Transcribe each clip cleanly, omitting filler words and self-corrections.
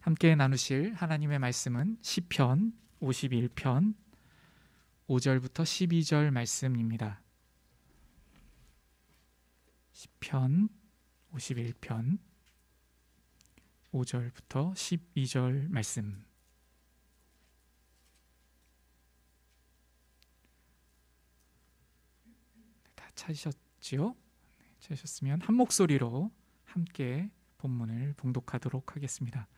함께 나누실 하나님의 말씀은 시편 51편 5절부터 12절 말씀입니다. 시편 51편 5절부터 12절 말씀. 다 찾으셨지요? 찾으셨으면 한 목소리로 함께 본문을 봉독하도록 하겠습니다.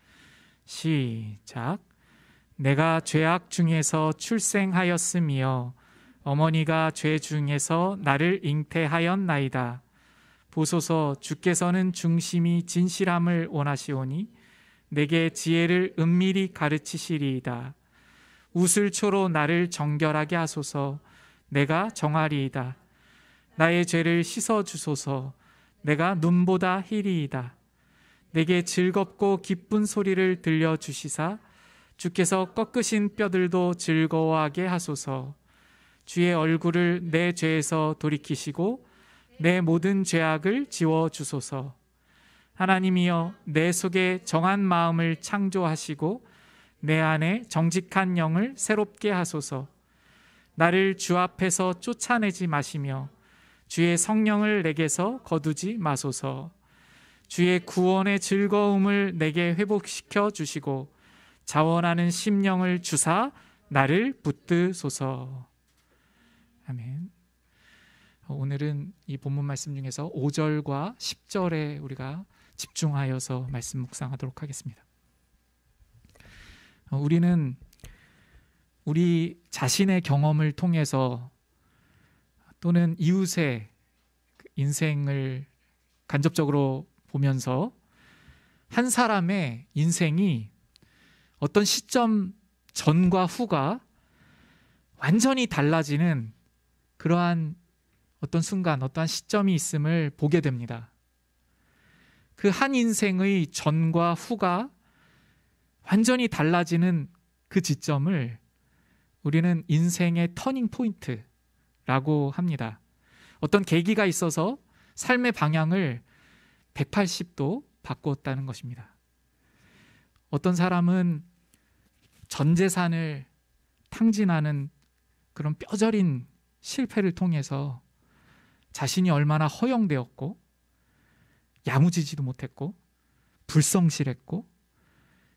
시작. 내가 죄악 중에서 출생하였으며 어머니가 죄 중에서 나를 잉태하였나이다. 보소서, 주께서는 중심이 진실함을 원하시오니 내게 지혜를 은밀히 가르치시리이다. 우슬초로 나를 정결하게 하소서. 내가 정하리이다. 나의 죄를 씻어주소서. 내가 눈보다 희리이다. 내게 즐겁고 기쁜 소리를 들려주시사 주께서 꺾으신 뼈들도 즐거워하게 하소서. 주의 얼굴을 내 죄에서 돌이키시고 내 모든 죄악을 지워주소서. 하나님이여, 내 속에 정한 마음을 창조하시고 내 안에 정직한 영을 새롭게 하소서. 나를 주 앞에서 쫓아내지 마시며 주의 성령을 내게서 거두지 마소서. 주의 구원의 즐거움을 내게 회복시켜 주시고 자원하는 심령을 주사 나를 붙드소서. 아멘. 오늘은 이 본문 말씀 중에서 5절과 10절에 우리가 집중하여서 말씀 묵상하도록 하겠습니다. 우리는 우리 자신의 경험을 통해서 또는 이웃의 인생을 간접적으로 보면서 한 사람의 인생이 어떤 시점 전과 후가 완전히 달라지는 그러한 어떤 순간, 어떠한 시점이 있음을 보게 됩니다. 그 한 인생의 전과 후가 완전히 달라지는 그 지점을 우리는 인생의 터닝 포인트라고 합니다. 어떤 계기가 있어서 삶의 방향을 180도 바꾸었다는 것입니다. 어떤 사람은 전 재산을 탕진하는 그런 뼈저린 실패를 통해서 자신이 얼마나 허영되었고 야무지지도 못했고 불성실했고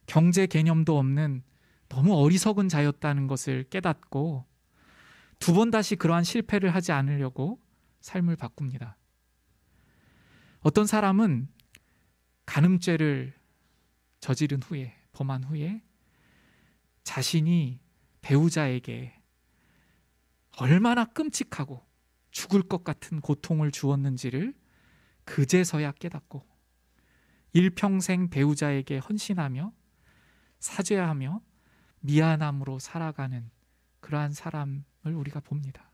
경제 개념도 없는 너무 어리석은 자였다는 것을 깨닫고 두 번 다시 그러한 실패를 하지 않으려고 삶을 바꿉니다. 어떤 사람은 간음죄를 저지른 후에, 범한 후에 자신이 배우자에게 얼마나 끔찍하고 죽을 것 같은 고통을 주었는지를 그제서야 깨닫고 일평생 배우자에게 헌신하며 사죄하며 미안함으로 살아가는 그러한 사람을 우리가 봅니다.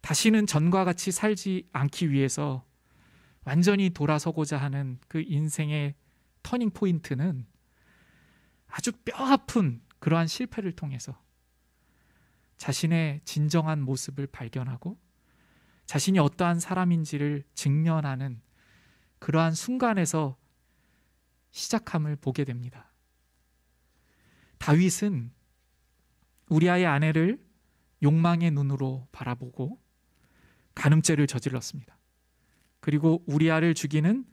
다시는 전과 같이 살지 않기 위해서 완전히 돌아서고자 하는 그 인생의 터닝 포인트는 아주 뼈아픈 그러한 실패를 통해서 자신의 진정한 모습을 발견하고 자신이 어떠한 사람인지를 직면하는 그러한 순간에서 시작함을 보게 됩니다. 다윗은 우리아의 아내를 욕망의 눈으로 바라보고 간음죄를 저질렀습니다. 그리고 우리아를 죽이는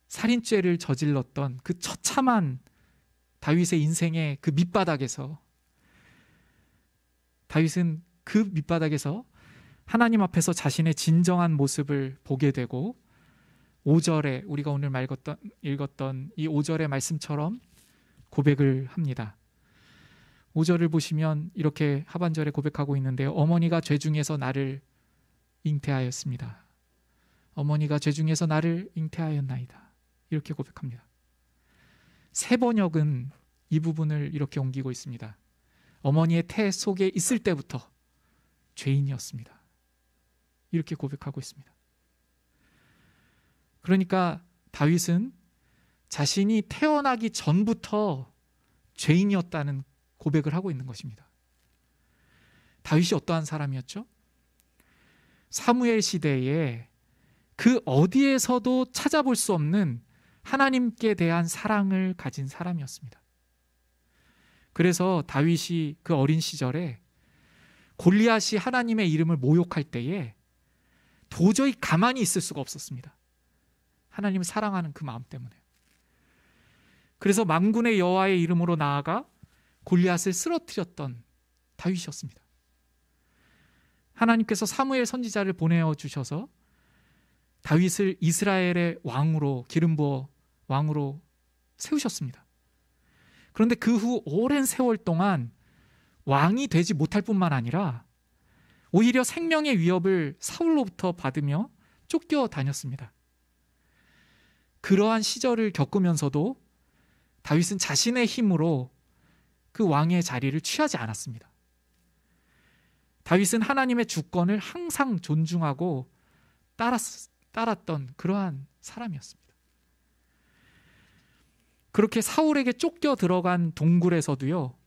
살인죄를 저질렀던 그 처참한 다윗의 인생의 그 밑바닥에서 다윗은 그 밑바닥에서 하나님 앞에서 자신의 진정한 모습을 보게 되고 5절에 우리가 오늘 읽었던 이 5절의 말씀처럼 고백을 합니다. 5절을 보시면 이렇게 하반절에 고백하고 있는데요. 어머니가 죄 중에서 나를 잉태하였습니다. 어머니가 죄 중에서 나를 잉태하였나이다. 이렇게 고백합니다. 새 번역은 이 부분을 이렇게 옮기고 있습니다. 어머니의 태 속에 있을 때부터 죄인이었습니다. 이렇게 고백하고 있습니다. 그러니까 다윗은 자신이 태어나기 전부터 죄인이었다는 고백을 하고 있는 것입니다. 다윗이 어떠한 사람이었죠? 사무엘 시대에 그 어디에서도 찾아볼 수 없는 하나님께 대한 사랑을 가진 사람이었습니다. 그래서 다윗이 그 어린 시절에 골리앗이 하나님의 이름을 모욕할 때에 도저히 가만히 있을 수가 없었습니다. 하나님을 사랑하는 그 마음 때문에. 그래서 만군의 여호와의 이름으로 나아가 골리앗을 쓰러뜨렸던 다윗이었습니다. 하나님께서 사무엘 선지자를 보내어 주셔서 다윗을 이스라엘의 왕으로 기름 부어 왕으로 세우셨습니다. 그런데 그 후 오랜 세월 동안 왕이 되지 못할 뿐만 아니라 오히려 생명의 위협을 사울로부터 받으며 쫓겨 다녔습니다. 그러한 시절을 겪으면서도 다윗은 자신의 힘으로 그 왕의 자리를 취하지 않았습니다. 다윗은 하나님의 주권을 항상 존중하고 따랐던 그러한 사람이었습니다. 그렇게 사울에게 쫓겨 들어간 동굴에서도요,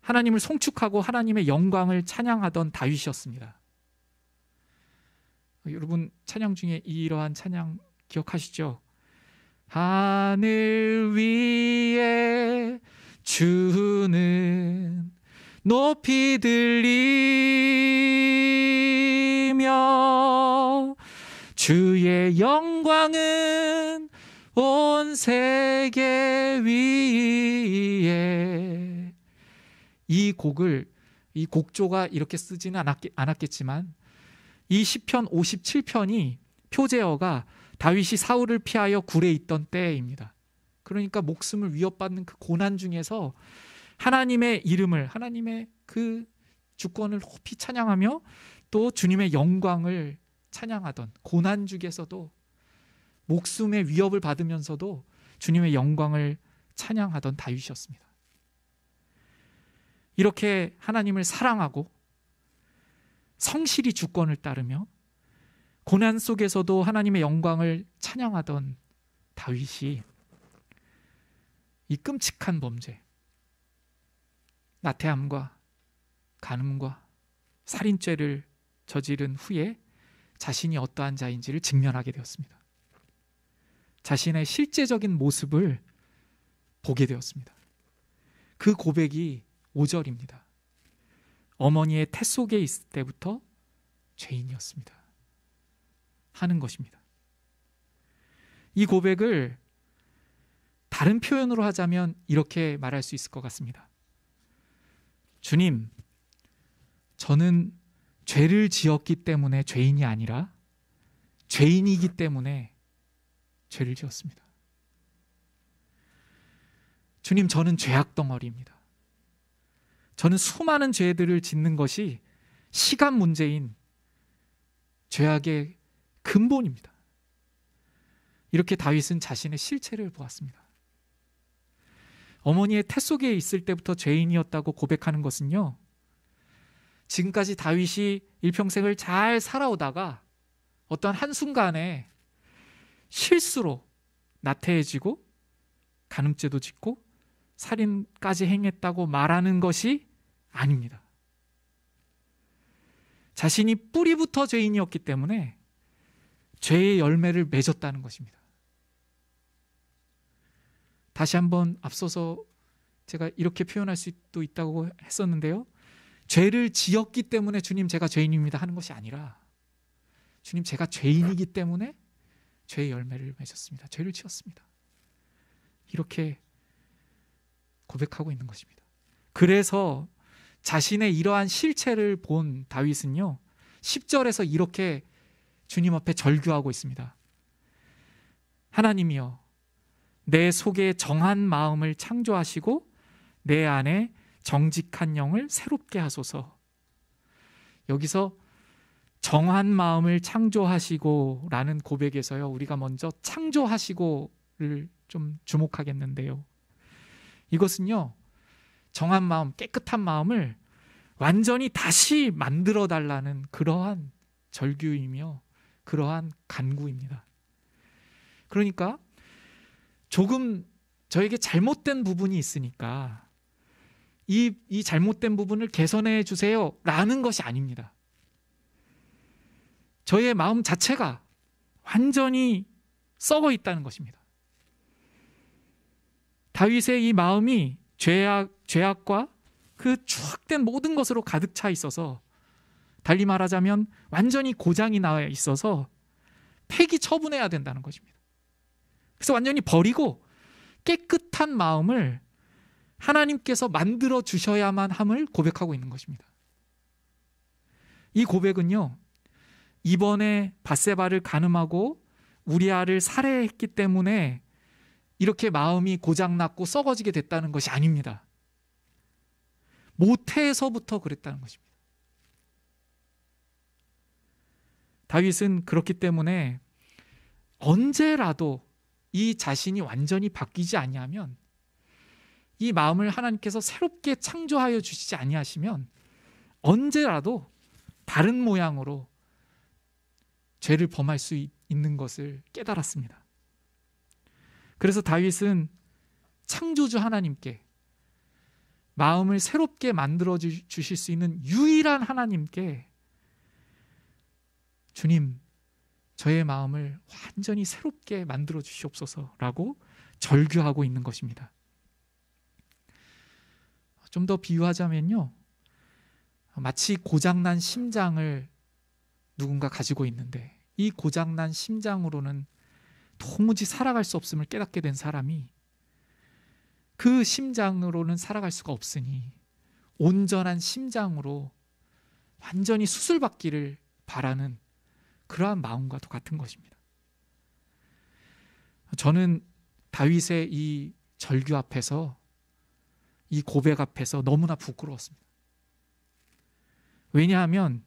하나님을 송축하고 하나님의 영광을 찬양하던 다윗이었습니다. 여러분 찬양 중에 이러한 찬양 기억하시죠? 하늘 위에 주는 높이 들리며 주의 영광은 온 세계 위에. 이 곡조가 이렇게 쓰지는 않았겠지만 이 시편 57편이 표제어가 다윗이 사울을 피하여 굴에 있던 때입니다. 그러니까 목숨을 위협받는 그 고난 중에서 하나님의 이름을, 하나님의 그 주권을 높이 찬양하며 또 주님의 영광을 찬양하던, 고난 중에서도 목숨의 위협을 받으면서도 주님의 영광을 찬양하던 다윗이었습니다. 이렇게 하나님을 사랑하고 성실히 주권을 따르며 고난 속에서도 하나님의 영광을 찬양하던 다윗이 이 끔찍한 범죄, 나태함과 간음과 살인죄를 저지른 후에 자신이 어떠한 자인지를 직면하게 되었습니다. 자신의 실제적인 모습을 보게 되었습니다. 그 고백이 5절입니다. 어머니의 태 속에 있을 때부터 죄인이었습니다 하는 것입니다. 이 고백을 다른 표현으로 하자면 이렇게 말할 수 있을 것 같습니다. 주님, 저는 죄를 지었기 때문에 죄인이 아니라 죄인이기 때문에 죄를 지었습니다. 주님, 저는 죄악 덩어리입니다. 저는 수많은 죄들을 짓는 것이 시간 문제인 죄악의 근본입니다. 이렇게 다윗은 자신의 실체를 보았습니다. 어머니의 태 속에 있을 때부터 죄인이었다고 고백하는 것은요, 지금까지 다윗이 일평생을 잘 살아오다가 어떤 한순간에 실수로 나태해지고 간음죄도 짓고 살인까지 행했다고 말하는 것이 아닙니다. 자신이 뿌리부터 죄인이었기 때문에 죄의 열매를 맺었다는 것입니다. 다시 한번 앞서서 제가 이렇게 표현할 수도 있다고 했었는데요, 죄를 지었기 때문에 주님 제가 죄인입니다 하는 것이 아니라 주님 제가 죄인이기 때문에 죄의 열매를 맺었습니다. 죄를 지었습니다. 이렇게 고백하고 있는 것입니다. 그래서 자신의 이러한 실체를 본 다윗은요, 10절에서 이렇게 주님 앞에 절규하고 있습니다. 하나님이여, 내 속에 정한 마음을 창조하시고 내 안에 정직한 영을 새롭게 하소서. 여기서 정한 마음을 창조하시고 라는 고백에서요, 우리가 먼저 창조하시고를 좀 주목하겠는데요, 이것은요, 정한 마음, 깨끗한 마음을 완전히 다시 만들어 달라는 그러한 절규이며 그러한 간구입니다. 그러니까 조금 저에게 잘못된 부분이 있으니까 이 잘못된 부분을 개선해 주세요 라는 것이 아닙니다. 저의 마음 자체가 완전히 썩어 있다는 것입니다. 다윗의 이 마음이 죄악과 그 추악된 모든 것으로 가득 차 있어서, 달리 말하자면 완전히 고장이 나 있어서 폐기 처분해야 된다는 것입니다. 그래서 완전히 버리고 깨끗한 마음을 하나님께서 만들어 주셔야만 함을 고백하고 있는 것입니다. 이 고백은요, 이번에 밧세바를 간음하고 우리아를 살해했기 때문에 이렇게 마음이 고장났고 썩어지게 됐다는 것이 아닙니다. 모태에서부터 그랬다는 것입니다. 다윗은 그렇기 때문에 언제라도 이 자신이 완전히 바뀌지 아니하면, 이 마음을 하나님께서 새롭게 창조하여 주시지 아니하시면 언제라도 다른 모양으로 죄를 범할 수 있는 것을 깨달았습니다. 그래서 다윗은 창조주 하나님께, 마음을 새롭게 만들어 주실 수 있는 유일한 하나님께, 주님, 저의 마음을 완전히 새롭게 만들어 주시옵소서라고 절규하고 있는 것입니다. 좀 더 비유하자면요, 마치 고장난 심장을 누군가 가지고 있는데, 이 고장난 심장으로는 도무지 살아갈 수 없음을 깨닫게 된 사람이 그 심장으로는 살아갈 수가 없으니 온전한 심장으로 완전히 수술받기를 바라는 그러한 마음과도 같은 것입니다. 저는 다윗의 이 절규 앞에서, 이 고백 앞에서 너무나 부끄러웠습니다. 왜냐하면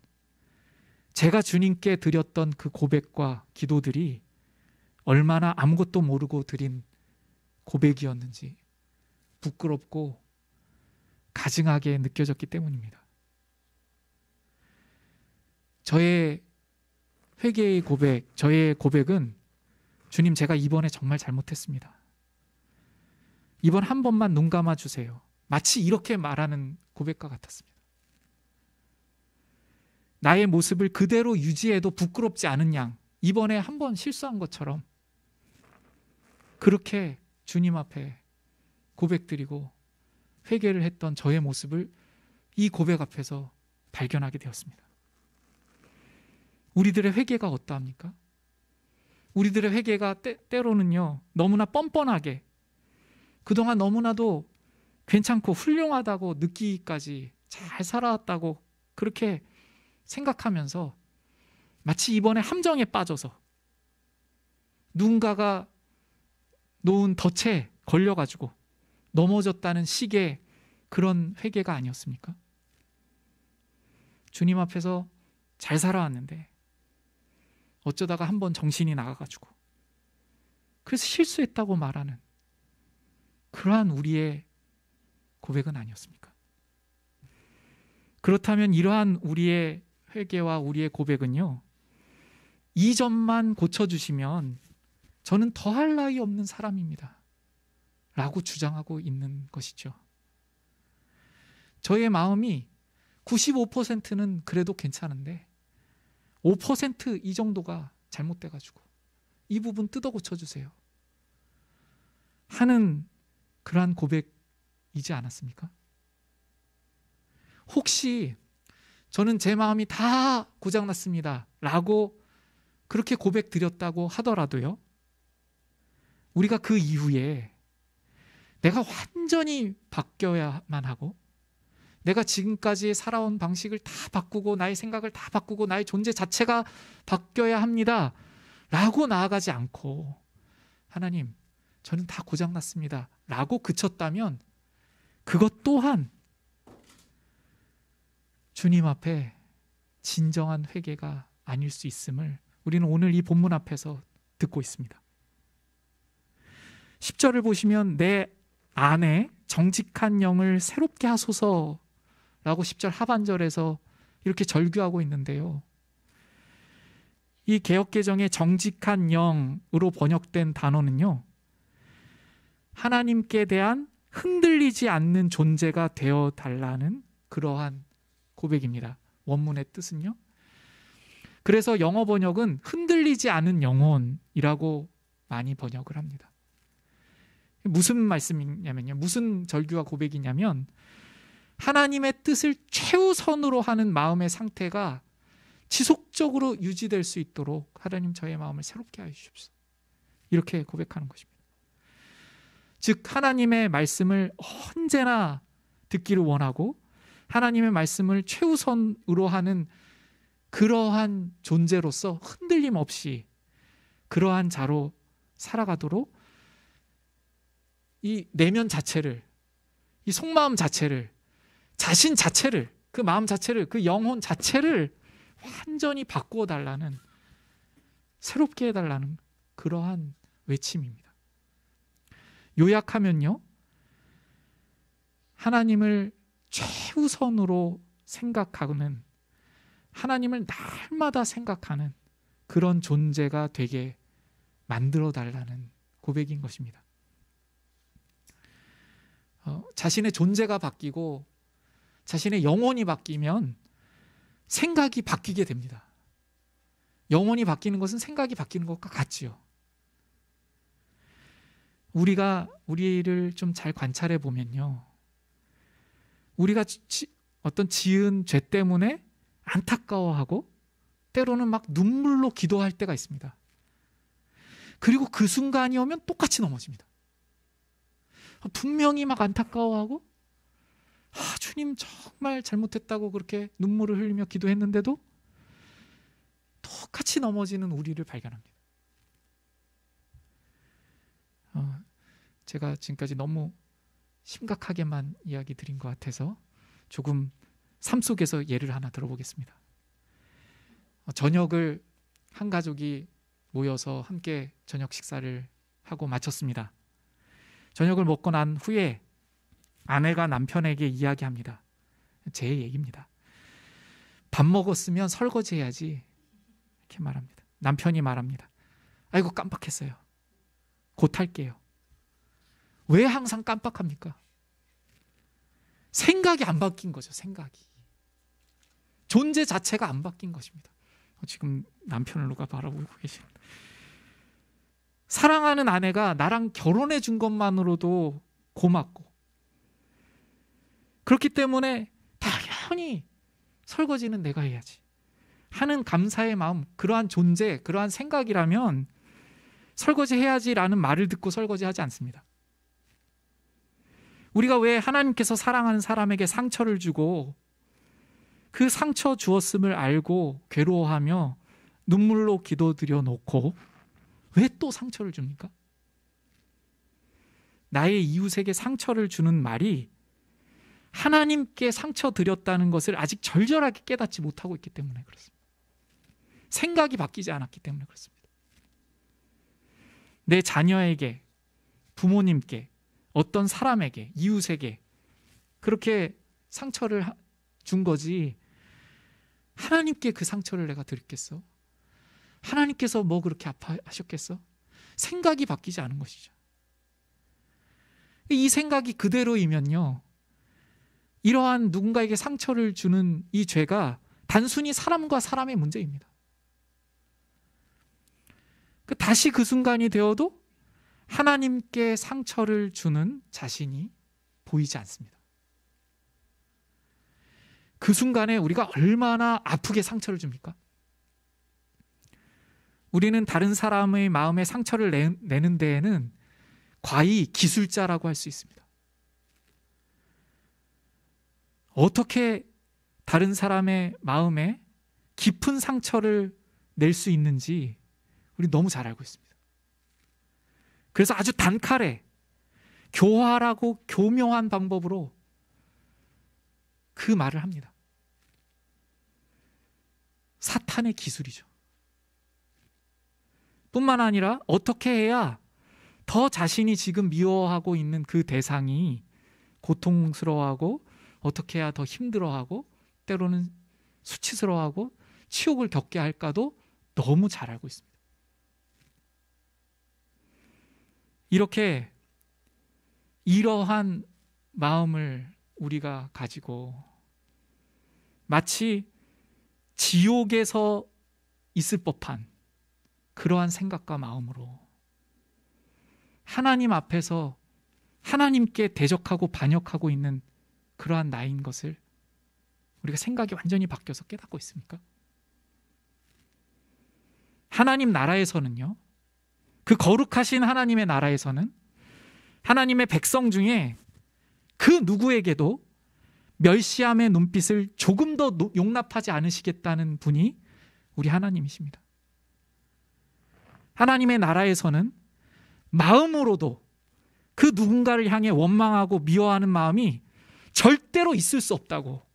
제가 주님께 드렸던 그 고백과 기도들이 얼마나 아무것도 모르고 드린 고백이었는지 부끄럽고 가증하게 느껴졌기 때문입니다. 저의 회개의 고백, 저의 고백은, 주님, 제가 이번에 정말 잘못했습니다. 이번 한 번만 눈 감아 주세요. 마치 이렇게 말하는 고백과 같았습니다. 나의 모습을 그대로 유지해도 부끄럽지 않은 양, 이번에 한 번 실수한 것처럼 그렇게 주님 앞에 고백드리고 회개를 했던 저의 모습을 이 고백 앞에서 발견하게 되었습니다. 우리들의 회개가 어떠합니까? 우리들의 회개가 때로는요, 너무나 뻔뻔하게, 그동안 너무나도 괜찮고 훌륭하다고 느끼기까지 잘 살아왔다고 그렇게 생각하면서 마치 이번에 함정에 빠져서 누군가가 놓은 덫에 걸려가지고 넘어졌다는 식의 그런 회개가 아니었습니까? 주님 앞에서 잘 살아왔는데 어쩌다가 한번 정신이 나가가지고 그래서 실수했다고 말하는 그러한 우리의 고백은 아니었습니까? 그렇다면 이러한 우리의 회개와 우리의 고백은요, 이 점만 고쳐주시면 저는 더할 나위 없는 사람입니다 라고 주장하고 있는 것이죠. 저의 마음이 95%는 그래도 괜찮은데 5% 이 정도가 잘못돼가지고 이 부분 뜯어 고쳐주세요 하는 그러한 고백이지 않았습니까? 혹시 저는 제 마음이 다 고장났습니다 라고 그렇게 고백 드렸다고 하더라도요, 우리가 그 이후에 내가 완전히 바뀌어야만 하고, 내가 지금까지 살아온 방식을 다 바꾸고 나의 생각을 다 바꾸고 나의 존재 자체가 바뀌어야 합니다 라고 나아가지 않고, 하나님, 저는 다 고장났습니다 라고 그쳤다면 그것 또한 주님 앞에 진정한 회개가 아닐 수 있음을 우리는 오늘 이 본문 앞에서 듣고 있습니다. 10절을 보시면 내 안에 정직한 영을 새롭게 하소서 라고 10절 하반절에서 이렇게 절규하고 있는데요, 이 개역개정의 정직한 영으로 번역된 단어는요, 하나님께 대한 흔들리지 않는 존재가 되어달라는 그러한 고백입니다. 원문의 뜻은요, 그래서 영어 번역은 흔들리지 않은 영혼이라고 많이 번역을 합니다. 무슨 말씀이냐면요, 무슨 절규와 고백이냐면 하나님의 뜻을 최우선으로 하는 마음의 상태가 지속적으로 유지될 수 있도록 하나님 저의 마음을 새롭게 하여 주십시오. 이렇게 고백하는 것입니다. 즉 하나님의 말씀을 언제나 듣기를 원하고 하나님의 말씀을 최우선으로 하는 그러한 존재로서 흔들림 없이 그러한 자로 살아가도록 이 내면 자체를, 이 속마음 자체를, 자신 자체를, 그 마음 자체를, 그 영혼 자체를 완전히 바꾸어 달라는, 새롭게 해달라는 그러한 외침입니다. 요약하면요, 하나님을 최우선으로 생각하는, 하나님을 날마다 생각하는 그런 존재가 되게 만들어 달라는 고백인 것입니다. 자신의 존재가 바뀌고 자신의 영혼이 바뀌면 생각이 바뀌게 됩니다. 영혼이 바뀌는 것은 생각이 바뀌는 것과 같지요. 우리가 우리를 좀 잘 관찰해 보면요, 우리가 어떤 지은 죄 때문에 안타까워하고 때로는 막 눈물로 기도할 때가 있습니다. 그리고 그 순간이 오면 똑같이 넘어집니다. 분명히 막 안타까워하고 주님 정말 잘못했다고 그렇게 눈물을 흘리며 기도했는데도 똑같이 넘어지는 우리를 발견합니다. 제가 지금까지 너무 심각하게만 이야기 드린 것 같아서 조금 삶 속에서 예를 하나 들어보겠습니다. 저녁을 한 가족이 모여서 함께 저녁 식사를 하고 마쳤습니다. 저녁을 먹고 난 후에 아내가 남편에게 이야기합니다. 제 얘기입니다. 밥 먹었으면 설거지 해야지, 이렇게 말합니다. 남편이 말합니다. 아이고 깜빡했어요. 곧 할게요. 왜 항상 깜빡합니까? 생각이 안 바뀐 거죠. 생각이. 존재 자체가 안 바뀐 것입니다. 지금 남편을 누가 바라보고 계십니다. 사랑하는 아내가 나랑 결혼해 준 것만으로도 고맙고, 그렇기 때문에 당연히 설거지는 내가 해야지 하는 감사의 마음, 그러한 존재, 그러한 생각이라면 설거지 해야지라는 말을 듣고 설거지하지 않습니다. 우리가 왜 하나님께서 사랑하는 사람에게 상처를 주고 그 상처 주었음을 알고 괴로워하며 눈물로 기도드려 놓고 왜 또 상처를 줍니까? 나의 이웃에게 상처를 주는 말이 하나님께 상처 드렸다는 것을 아직 절절하게 깨닫지 못하고 있기 때문에 그렇습니다. 생각이 바뀌지 않았기 때문에 그렇습니다. 내 자녀에게, 부모님께, 어떤 사람에게, 이웃에게 그렇게 상처를 준 거지 하나님께 그 상처를 내가 드렸겠어? 하나님께서 뭐 그렇게 아파하셨겠어? 생각이 바뀌지 않은 것이죠. 이 생각이 그대로이면요, 이러한 누군가에게 상처를 주는 이 죄가 단순히 사람과 사람의 문제입니다. 다시 그 순간이 되어도 하나님께 상처를 주는 자신이 보이지 않습니다. 그 순간에 우리가 얼마나 아프게 상처를 줍니까? 우리는 다른 사람의 마음에 상처를 내는 데에는 과히 기술자라고 할 수 있습니다. 어떻게 다른 사람의 마음에 깊은 상처를 낼 수 있는지 우리 너무 잘 알고 있습니다. 그래서 아주 단칼에 교활하고 교묘한 방법으로 그 말을 합니다. 사탄의 기술이죠. 뿐만 아니라 어떻게 해야 더 자신이 지금 미워하고 있는 그 대상이 고통스러워하고 어떻게 해야 더 힘들어하고 때로는 수치스러워하고 치욕을 겪게 할까도 너무 잘 알고 있습니다. 이렇게 이러한 마음을 우리가 가지고 마치 지옥에서 있을 법한 그러한 생각과 마음으로 하나님 앞에서 하나님께 대적하고 반역하고 있는 그러한 나인 것을 우리가 생각이 완전히 바뀌어서 깨닫고 있습니까? 하나님 나라에서는요, 그 거룩하신 하나님의 나라에서는 하나님의 백성 중에 그 누구에게도 멸시함의 눈빛을 조금 더 용납하지 않으시겠다는 분이 우리 하나님이십니다. 하나님의 나라에서는 마음으로도 그 누군가를 향해 원망하고 미워하는 마음이 절대로 있을 수 없다고,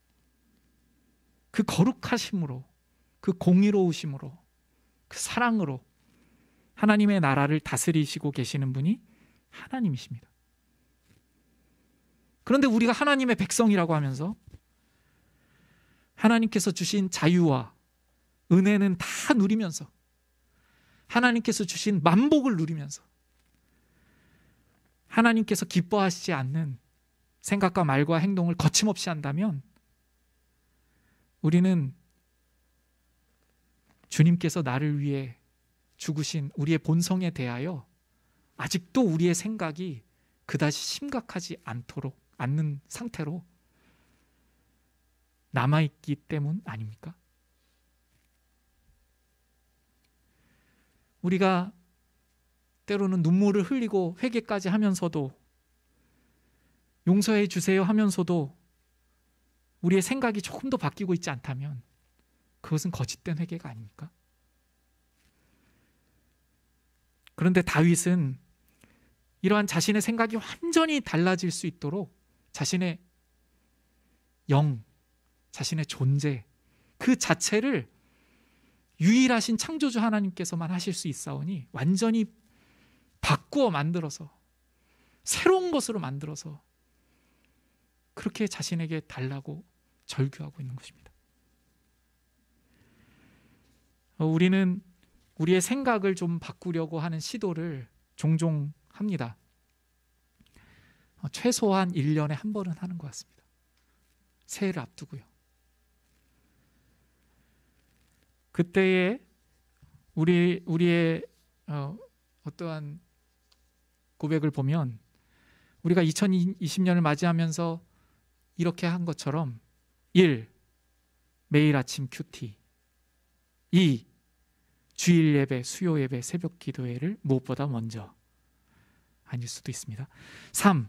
그 거룩하심으로, 그 공의로우심으로, 그 사랑으로 하나님의 나라를 다스리시고 계시는 분이 하나님이십니다. 그런데 우리가 하나님의 백성이라고 하면서 하나님께서 주신 자유와 은혜는 다 누리면서, 하나님께서 주신 만복을 누리면서, 하나님께서 기뻐하시지 않는 생각과 말과 행동을 거침없이 한다면 우리는 주님께서 나를 위해 죽으신 우리의 본성에 대하여 아직도 우리의 생각이 그다지 심각하지 않는 상태로 남아있기 때문 아닙니까? 우리가 때로는 눈물을 흘리고 회개까지 하면서도, 용서해 주세요 하면서도 우리의 생각이 조금도 바뀌고 있지 않다면 그것은 거짓된 회개가 아닙니까? 그런데 다윗은 이러한 자신의 생각이 완전히 달라질 수 있도록 자신의 영, 자신의 존재 그 자체를 유일하신 창조주 하나님께서만 하실 수 있사오니 완전히 바꾸어 만들어서, 새로운 것으로 만들어서 그렇게 자신에게 달라고 절규하고 있는 것입니다. 우리는 우리의 생각을 좀 바꾸려고 하는 시도를 종종 합니다. 최소한 1년에 한 번은 하는 것 같습니다. 새해를 앞두고요. 그때에 우리의 어떠한 고백을 보면 우리가 2020년을 맞이하면서 이렇게 한 것처럼 1. 매일 아침 큐티, 2. 주일 예배, 수요 예배, 새벽 기도회를 무엇보다 먼저, 아닐 수도 있습니다. 3.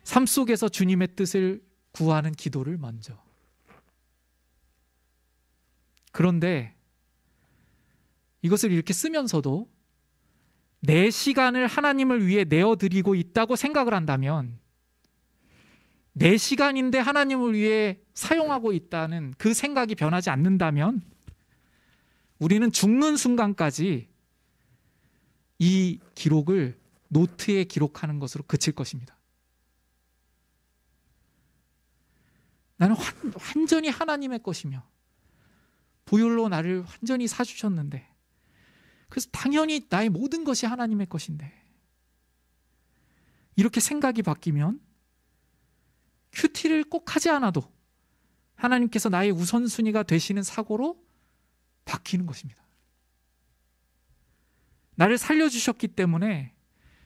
삶 속에서 주님의 뜻을 구하는 기도를 먼저. 그런데 이것을 이렇게 쓰면서도 내 시간을 하나님을 위해 내어드리고 있다고 생각을 한다면, 내 시간인데 하나님을 위해 사용하고 있다는 그 생각이 변하지 않는다면 우리는 죽는 순간까지 이 기록을 노트에 기록하는 것으로 그칠 것입니다. 나는 완전히 하나님의 것이며 보혈로 나를 완전히 사주셨는데, 그래서 당연히 나의 모든 것이 하나님의 것인데, 이렇게 생각이 바뀌면 큐티를 꼭 하지 않아도 하나님께서 나의 우선순위가 되시는 사고로 바뀌는 것입니다. 나를 살려주셨기 때문에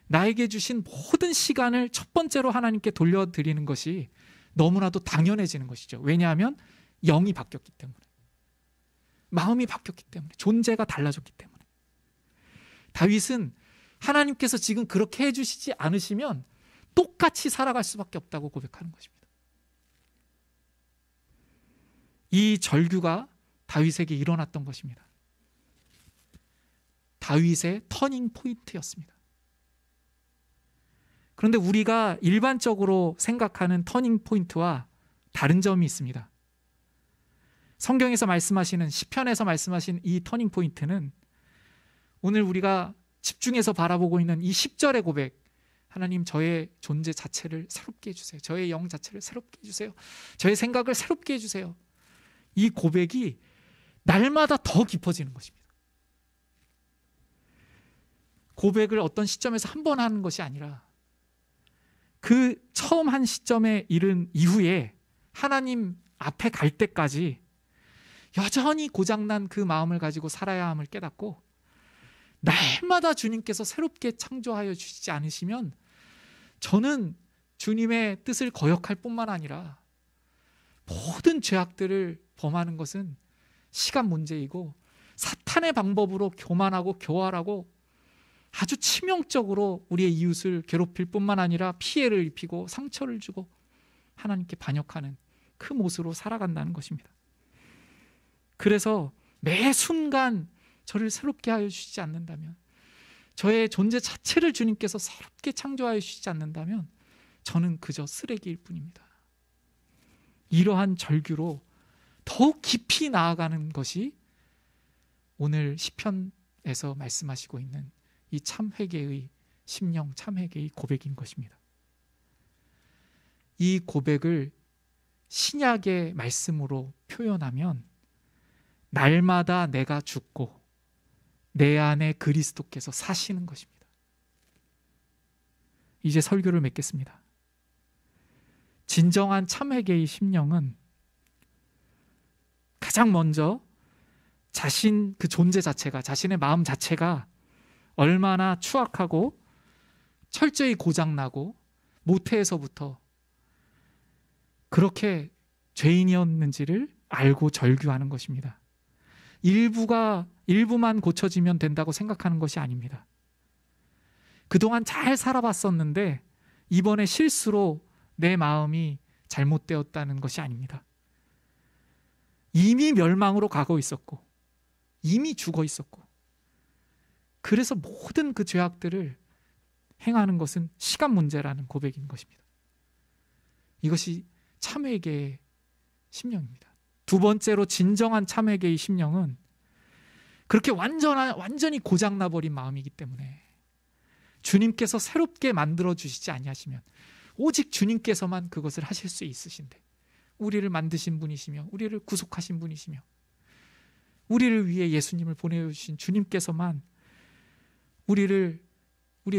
나에게 주신 모든 시간을 첫 번째로 하나님께 돌려드리는 것이 너무나도 당연해지는 것이죠. 왜냐하면 영이 바뀌었기 때문에, 마음이 바뀌었기 때문에, 존재가 달라졌기 때문에. 다윗은 하나님께서 지금 그렇게 해주시지 않으시면 똑같이 살아갈 수밖에 없다고 고백하는 것입니다. 이 절규가 다윗에게 일어났던 것입니다. 다윗의 터닝 포인트였습니다. 그런데 우리가 일반적으로 생각하는 터닝 포인트와 다른 점이 있습니다. 성경에서 말씀하시는, 시편에서 말씀하신 이 터닝 포인트는 오늘 우리가 집중해서 바라보고 있는 이 10절의 고백, 하나님 저의 존재 자체를 새롭게 해주세요. 저의 영 자체를 새롭게 해주세요. 저의 생각을 새롭게 해주세요. 이 고백이 날마다 더 깊어지는 것입니다. 고백을 어떤 시점에서 한 번 하는 것이 아니라 그 처음 한 시점에 이른 이후에 하나님 앞에 갈 때까지 여전히 고장난 그 마음을 가지고 살아야 함을 깨닫고, 날마다 주님께서 새롭게 창조하여 주시지 않으시면 저는 주님의 뜻을 거역할 뿐만 아니라 모든 죄악들을 범하는 것은 시간 문제이고 사탄의 방법으로 교만하고 교활하고 아주 치명적으로 우리의 이웃을 괴롭힐 뿐만 아니라 피해를 입히고 상처를 주고 하나님께 반역하는 그 모습으로 살아간다는 것입니다. 그래서 매 순간 저를 새롭게 하여 주시지 않는다면, 저의 존재 자체를 주님께서 새롭게 창조하여 주시지 않는다면 저는 그저 쓰레기일 뿐입니다. 이러한 절규로 더욱 깊이 나아가는 것이 오늘 시편에서 말씀하시고 있는 이 참회개의 심령, 참회개의 고백인 것입니다. 이 고백을 신약의 말씀으로 표현하면 날마다 내가 죽고 내 안에 그리스도께서 사시는 것입니다. 이제 설교를 맺겠습니다. 진정한 참회개의 심령은 가장 먼저 자신 그 존재 자체가, 자신의 마음 자체가 얼마나 추악하고 철저히 고장나고 모태에서부터 그렇게 죄인이었는지를 알고 절규하는 것입니다. 일부만 고쳐지면 된다고 생각하는 것이 아닙니다. 그동안 잘 살아봤었는데 이번에 실수로 내 마음이 잘못되었다는 것이 아닙니다. 이미 멸망으로 가고 있었고 이미 죽어 있었고, 그래서 모든 그 죄악들을 행하는 것은 시간 문제라는 고백인 것입니다. 이것이 참회개의 심령입니다. 두 번째로 진정한 참회개의 심령은 그렇게 완전히 고장나버린 마음이기 때문에 주님께서 새롭게 만들어 주시지 아니하시면 오직 주님께서만 그것을 하실 수 있으신데, 우리를 만드신 분이시며 우리를 구속하신 분이시며 우리를 위해 예수님을 보내주신 주님께서만 우리의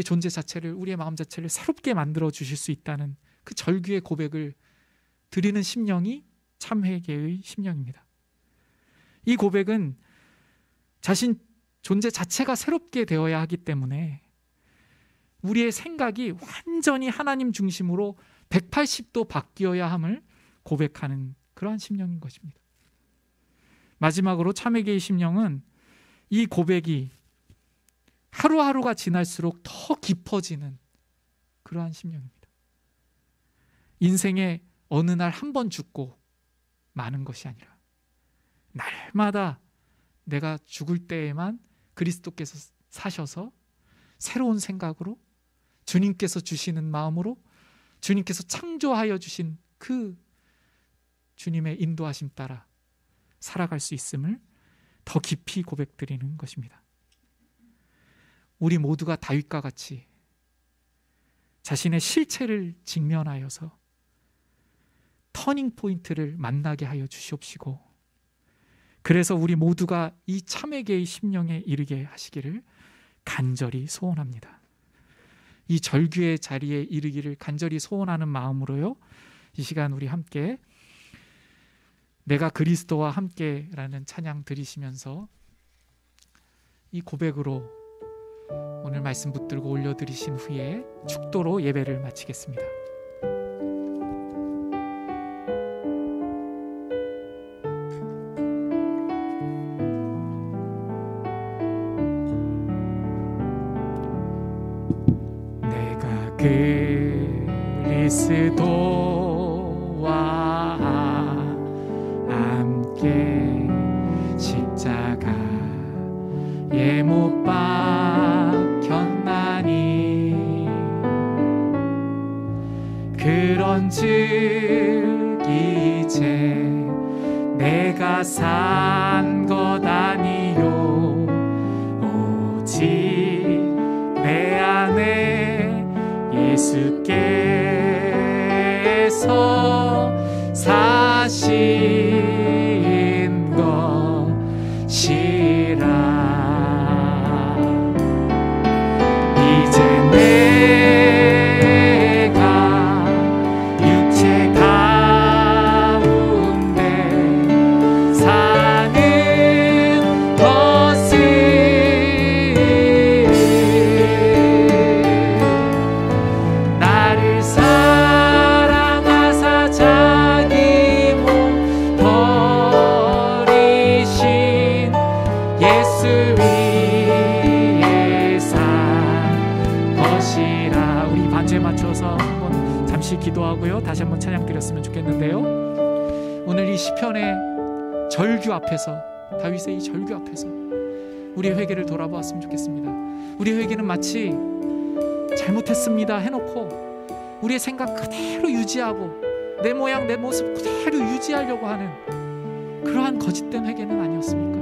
존재 자체를, 우리의 마음 자체를 새롭게 만들어 주실 수 있다는 그 절규의 고백을 드리는 심령이 참회개의 심령입니다. 이 고백은 자신 존재 자체가 새롭게 되어야 하기 때문에 우리의 생각이 완전히 하나님 중심으로 180도 바뀌어야 함을 고백하는 그러한 심령인 것입니다. 마지막으로 참회개의 심령은 이 고백이 하루하루가 지날수록 더 깊어지는 그러한 심령입니다. 인생에 어느 날 한 번 죽고 마는 것이 아니라 날마다 내가 죽을 때에만 그리스도께서 사셔서 새로운 생각으로, 주님께서 주시는 마음으로, 주님께서 창조하여 주신 그 주님의 인도하심 따라 살아갈 수 있음을 더 깊이 고백드리는 것입니다. 우리 모두가 다윗과 같이 자신의 실체를 직면하여서 터닝 포인트를 만나게 하여 주시옵시고, 그래서 우리 모두가 이 참회개의 심령에 이르게 하시기를 간절히 소원합니다. 이 절규의 자리에 이르기를 간절히 소원하는 마음으로요, 이 시간 우리 함께 내가 그리스도와 함께라는 찬양 드리시면서 이 고백으로 오늘 말씀 붙들고 올려드리신 후에 축도로 예배를 마치겠습니다. 내가 그리스도와 함께 십자가에 못 박혔나니, 그런즉 이제 내가 산 것 아니요 오직 내 안에 예수께서 사신 것이라. 이제 내가 육체 가운데 사는 것은 기도하고요, 다시 한번 찬양 드렸으면 좋겠는데요. 오늘 이 시편의 절규 앞에서, 다윗의 이 절규 앞에서 우리의 회개를 돌아보았으면 좋겠습니다. 우리의 회개는 마치 잘못했습니다 해놓고 우리의 생각 그대로 유지하고 내 모양 내 모습 그대로 유지하려고 하는 그러한 거짓된 회개는 아니었습니까?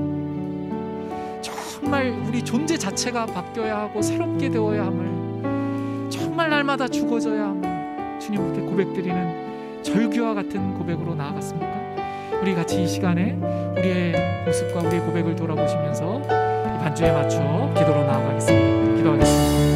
정말 우리 존재 자체가 바뀌어야 하고 새롭게 되어야 함을, 정말 날마다 죽어져야 함을 주님께 고백드리는 절규와 같은 고백으로 나아갔습니까? 우리 같이 이 시간에 우리의 모습과 우리의 고백을 돌아보시면서 이 반주에 맞춰 기도로 나아가겠습니다. 기도하겠습니다.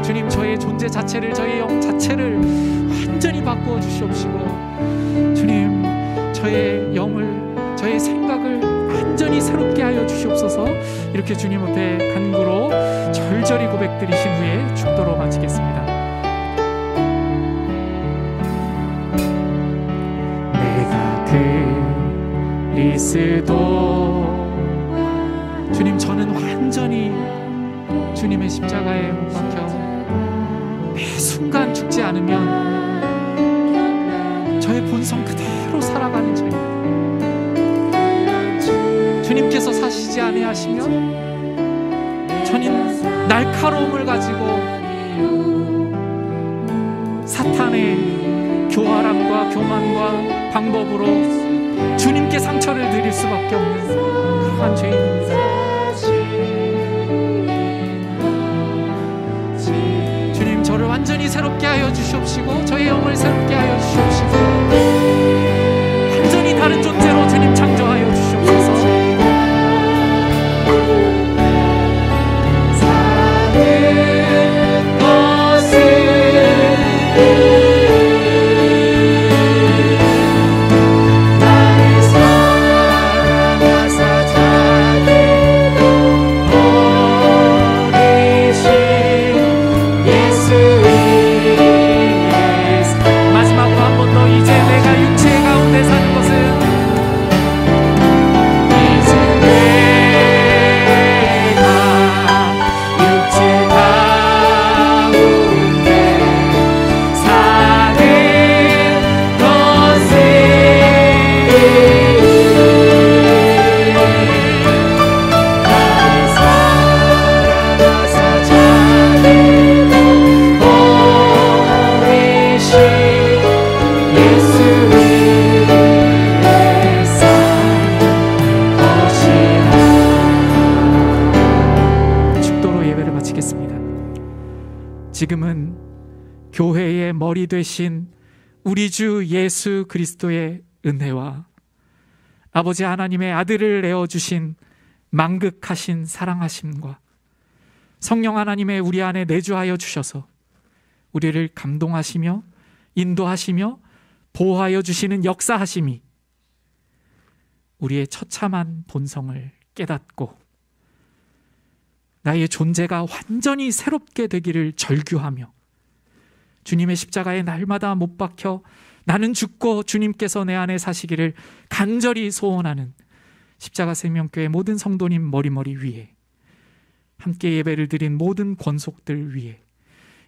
주님, 저의 존재 자체를, 저의 영 자체를 완전히 바꾸어 주시옵시고, 주님, 저의 영을, 저의 생각을 완전히 새롭게 하여 주시옵소서. 이렇게 주님 앞에 간구로 절절히 고백드리신 후에 축도로 마치겠습니다. 내가 그리스도, 주님, 저는 완전히 주님의 십자가에 못 박혀 매 순간 죽지 않으면 저의 본성 그대로 살아가는 죄입니다. 주님께서 사시지 아니하시면 저는 날카로움을 가지고 사탄의 교활함과 교만과 방법으로 주님께 상처를 드릴 수밖에 없는 그러한 죄인입니다. 주님, 저를 완전히 새롭게 하여 주시옵시고, 저의 영을 새롭게 하여 주시옵시고, 완전히 다른 존재로 주님 창조하여 주시옵소서. 사는 것은 지금은 교회의 머리 되신 우리 주 예수 그리스도의 은혜와 아버지 하나님의 아들을 내어주신 만극하신 사랑하심과 성령 하나님의 우리 안에 내주하여 주셔서 우리를 감동하시며 인도하시며 보호하여 주시는 역사하심이 우리의 처참한 본성을 깨닫고 나의 존재가 완전히 새롭게 되기를 절규하며 주님의 십자가에 날마다 못 박혀 나는 죽고 주님께서 내 안에 사시기를 간절히 소원하는 십자가 생명교회 모든 성도님 머리머리 위에, 함께 예배를 드린 모든 권속들 위에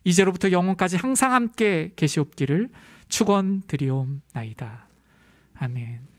이제로부터 영원까지 항상 함께 계시옵기를 축원드리옵나이다. 아멘.